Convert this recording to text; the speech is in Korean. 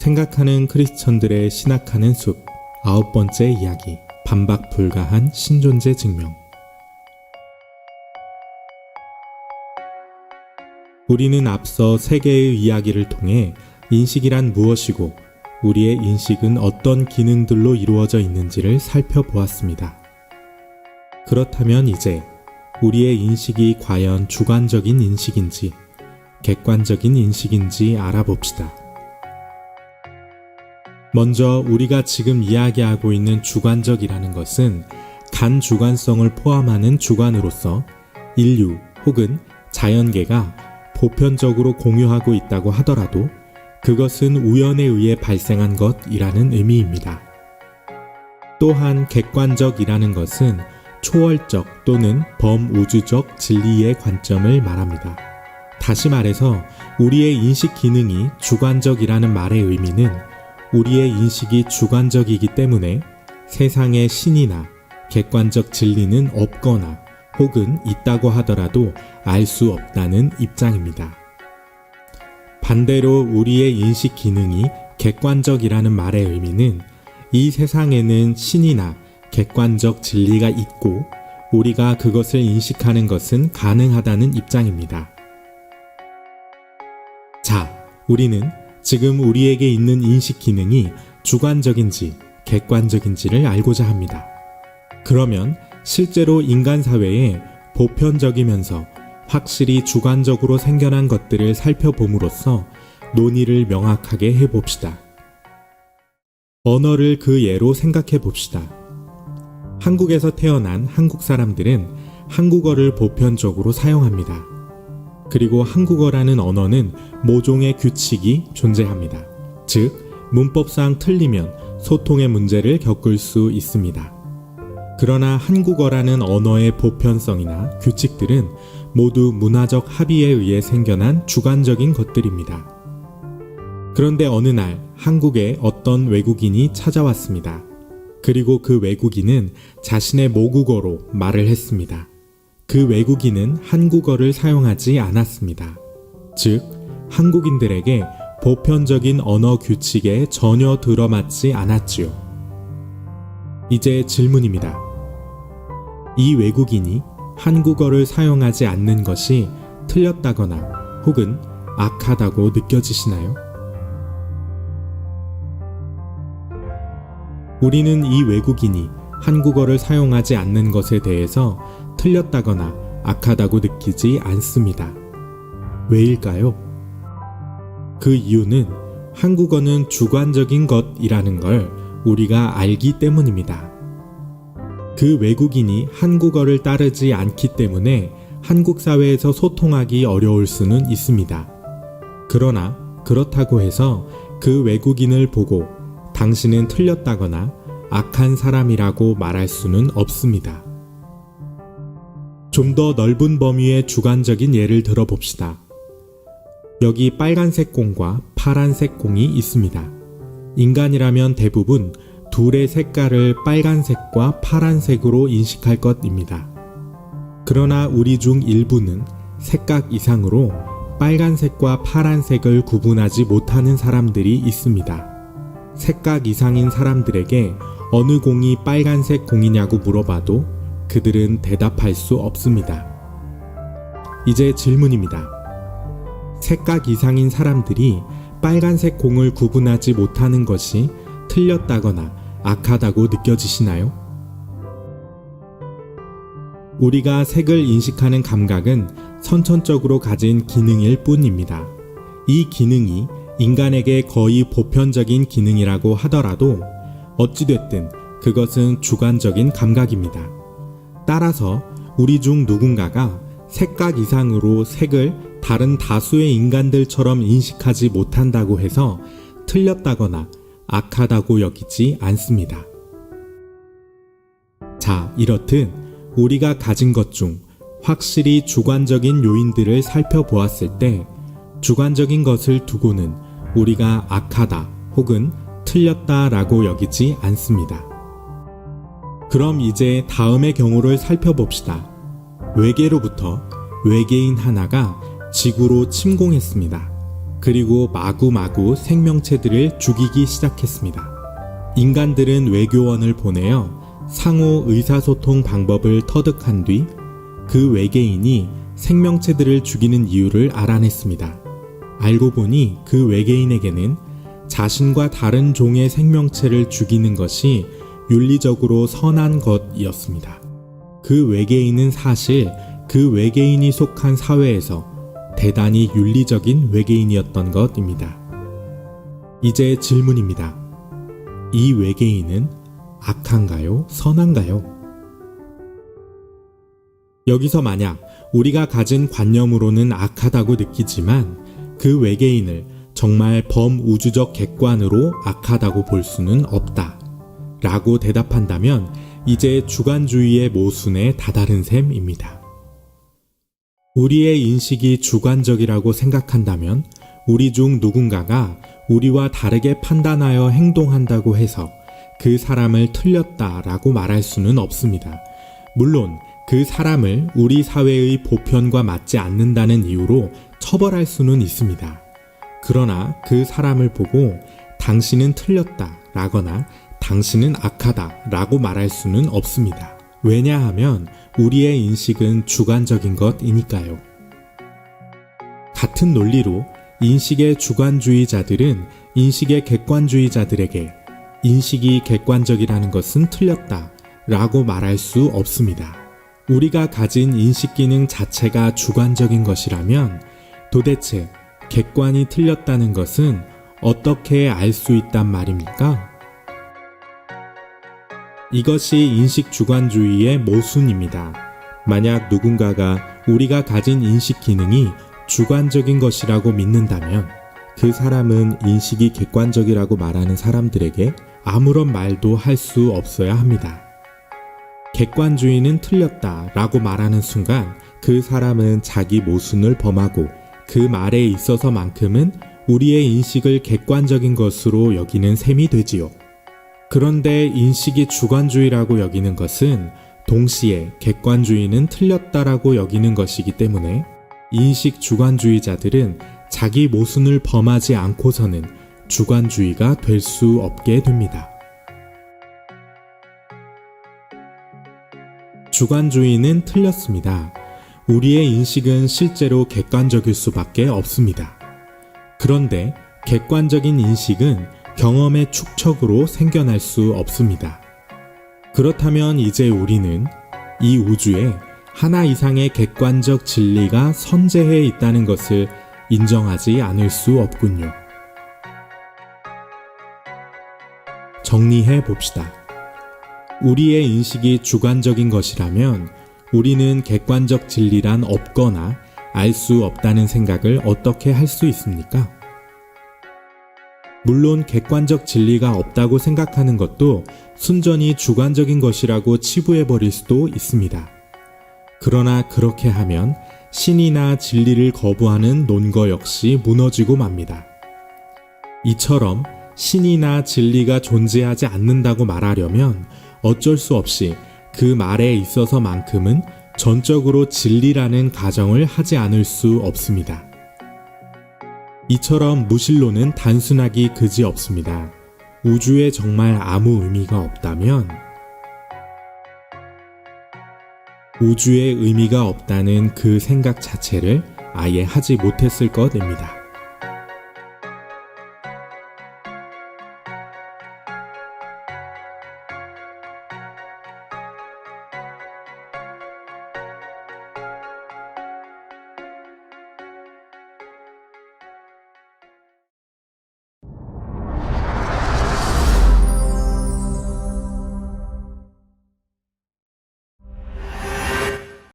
생각하는 크리스천들의 신학하는 숲 9번째 이야기, 반박 불가한 신존재 증명. 우리는 앞서 세 개의 이야기를 통해 인식이란 무엇이고 우리의 인식은 어떤 기능들로 이루어져 있는지를 살펴보았습니다. 그렇다면 이제 우리의 인식이 과연 주관적인 인식인지 객관적인 인식인지 알아봅시다. 먼저 우리가 지금 이야기하고 있는 주관적이라는 것은 간주관성을 포함하는 주관으로서 인류 혹은 자연계가 보편적으로 공유하고 있다고 하더라도 그것은 우연에 의해 발생한 것이라는 의미입니다. 또한 객관적이라는 것은 초월적 또는 범우주적 진리의 관점을 말합니다. 다시 말해서 우리의 인식 기능이 주관적이라는 말의 의미는 우리의 인식이 주관적이기 때문에 세상에 신이나 객관적 진리는 없거나 혹은 있다고 하더라도 알 수 없다는 입장입니다. 반대로 우리의 인식 기능이 객관적이라는 말의 의미는 이 세상에는 신이나 객관적 진리가 있고 우리가 그것을 인식하는 것은 가능하다는 입장입니다. 자, 우리는 지금 우리에게 있는 인식 기능이 주관적인지 객관적인지를 알고자 합니다. 그러면 실제로 인간 사회에 보편적이면서 확실히 주관적으로 생겨난 것들을 살펴봄으로써 논의를 명확하게 해봅시다. 언어를 그 예로 생각해 봅시다. 한국에서 태어난 한국 사람들은 한국어를 보편적으로 사용합니다. 그리고 한국어라는 언어는 모종의 규칙이 존재합니다. 즉, 문법상 틀리면 소통의 문제를 겪을 수 있습니다. 그러나 한국어라는 언어의 보편성이나 규칙들은 모두 문화적 합의에 의해 생겨난 주관적인 것들입니다. 그런데 어느 날 한국에 어떤 외국인이 찾아왔습니다. 그리고 그 외국인은 자신의 모국어로 말을 했습니다. 그 외국인은 한국어를 사용하지 않았습니다. 즉, 한국인들에게 보편적인 언어 규칙에 전혀 들어맞지 않았지요. 이제 질문입니다. 이 외국인이 한국어를 사용하지 않는 것이 틀렸다거나 혹은 악하다고 느껴지시나요? 우리는 이 외국인이 한국어를 사용하지 않는 것에 대해서 틀렸다거나 악하다고 느끼지 않습니다. 왜일까요? 그 이유는 한국어는 주관적인 것이라는 걸 우리가 알기 때문입니다. 그 외국인이 한국어를 따르지 않기 때문에 한국 사회에서 소통하기 어려울 수는 있습니다. 그러나 그렇다고 해서 그 외국인을 보고 당신은 틀렸다거나 악한 사람이라고 말할 수는 없습니다. 좀 더 넓은 범위의 주관적인 예를 들어봅시다. 여기 빨간색 공과 파란색 공이 있습니다. 인간이라면 대부분 둘의 색깔을 빨간색과 파란색으로 인식할 것입니다. 그러나 우리 중 일부는 색각 이상으로 빨간색과 파란색을 구분하지 못하는 사람들이 있습니다. 색각 이상인 사람들에게 어느 공이 빨간색 공이냐고 물어봐도 그들은 대답할 수 없습니다. 이제 질문입니다. 색각 이상인 사람들이 빨간색 공을 구분하지 못하는 것이 틀렸다거나 악하다고 느껴지시나요? 우리가 색을 인식하는 감각은 선천적으로 가진 기능일 뿐입니다. 이 기능이 인간에게 거의 보편적인 기능이라고 하더라도 어찌됐든 그것은 주관적인 감각입니다. 따라서 우리 중 누군가가 색각 이상으로 색을 다른 다수의 인간들처럼 인식하지 못한다고 해서 틀렸다거나 악하다고 여기지 않습니다. 자, 이렇듯 우리가 가진 것 중 확실히 주관적인 요인들을 살펴보았을 때 주관적인 것을 두고는 우리가 악하다 혹은 틀렸다라고 여기지 않습니다. 그럼 이제 다음의 경우를 살펴봅시다. 외계로부터 외계인 하나가 지구로 침공했습니다. 그리고 마구마구 생명체들을 죽이기 시작했습니다. 인간들은 외교원을 보내어 상호 의사소통 방법을 터득한 뒤 그 외계인이 생명체들을 죽이는 이유를 알아냈습니다. 알고 보니 그 외계인에게는 자신과 다른 종의 생명체를 죽이는 것이 윤리적으로 선한 것이었습니다. 그 외계인은 사실 그 외계인이 속한 사회에서 대단히 윤리적인 외계인이었던 것입니다. 이제 질문입니다. 이 외계인은 악한가요? 선한가요? 여기서 만약 우리가 가진 관념으로는 악하다고 느끼지만 그 외계인을 정말 범우주적 객관으로 악하다고 볼 수는 없다 라고 대답한다면 이제 주관주의의 모순에 다다른 셈입니다. 우리의 인식이 주관적이라고 생각한다면 우리 중 누군가가 우리와 다르게 판단하여 행동한다고 해서 그 사람을 틀렸다라고 말할 수는 없습니다. 물론 그 사람을 우리 사회의 보편과 맞지 않는다는 이유로 처벌할 수는 있습니다. 그러나 그 사람을 보고 당신은 틀렸다 라거나 당신은 악하다 라고 말할 수는 없습니다. 왜냐하면 우리의 인식은 주관적인 것이니까요. 같은 논리로 인식의 주관주의자들은 인식의 객관주의자들에게 인식이 객관적이라는 것은 틀렸다 라고 말할 수 없습니다. 우리가 가진 인식 기능 자체가 주관적인 것이라면 도대체 객관이 틀렸다는 것은 어떻게 알 수 있단 말입니까? 이것이 인식 주관주의의 모순입니다. 만약 누군가가 우리가 가진 인식 기능이 주관적인 것이라고 믿는다면 그 사람은 인식이 객관적이라고 말하는 사람들에게 아무런 말도 할 수 없어야 합니다. 객관주의는 틀렸다 라고 말하는 순간 그 사람은 자기 모순을 범하고 그 말에 있어서만큼은 우리의 인식을 객관적인 것으로 여기는 셈이 되지요. 그런데 인식이 주관주의라고 여기는 것은 동시에 객관주의는 틀렸다라고 여기는 것이기 때문에 인식 주관주의자들은 자기 모순을 범하지 않고서는 주관주의가 될 수 없게 됩니다. 주관주의는 틀렸습니다. 우리의 인식은 실제로 객관적일 수밖에 없습니다. 그런데 객관적인 인식은 경험의 축적으로 생겨날 수 없습니다. 그렇다면 이제 우리는 이 우주에 하나 이상의 객관적 진리가 선재해 있다는 것을 인정하지 않을 수 없군요. 정리해 봅시다. 우리의 인식이 주관적인 것이라면 우리는 객관적 진리란 없거나 알 수 없다는 생각을 어떻게 할 수 있습니까? 물론 객관적 진리가 없다고 생각하는 것도 순전히 주관적인 것이라고 치부해버릴 수도 있습니다. 그러나 그렇게 하면 신이나 진리를 거부하는 논거 역시 무너지고 맙니다. 이처럼 신이나 진리가 존재하지 않는다고 말하려면 어쩔 수 없이 그 말에 있어서만큼은 전적으로 진리라는 가정을 하지 않을 수 없습니다. 이처럼 무신론은 단순하기 그지없습니다. 우주에 정말 아무 의미가 없다면 우주에 의미가 없다는 그 생각 자체를 아예 하지 못했을 것입니다.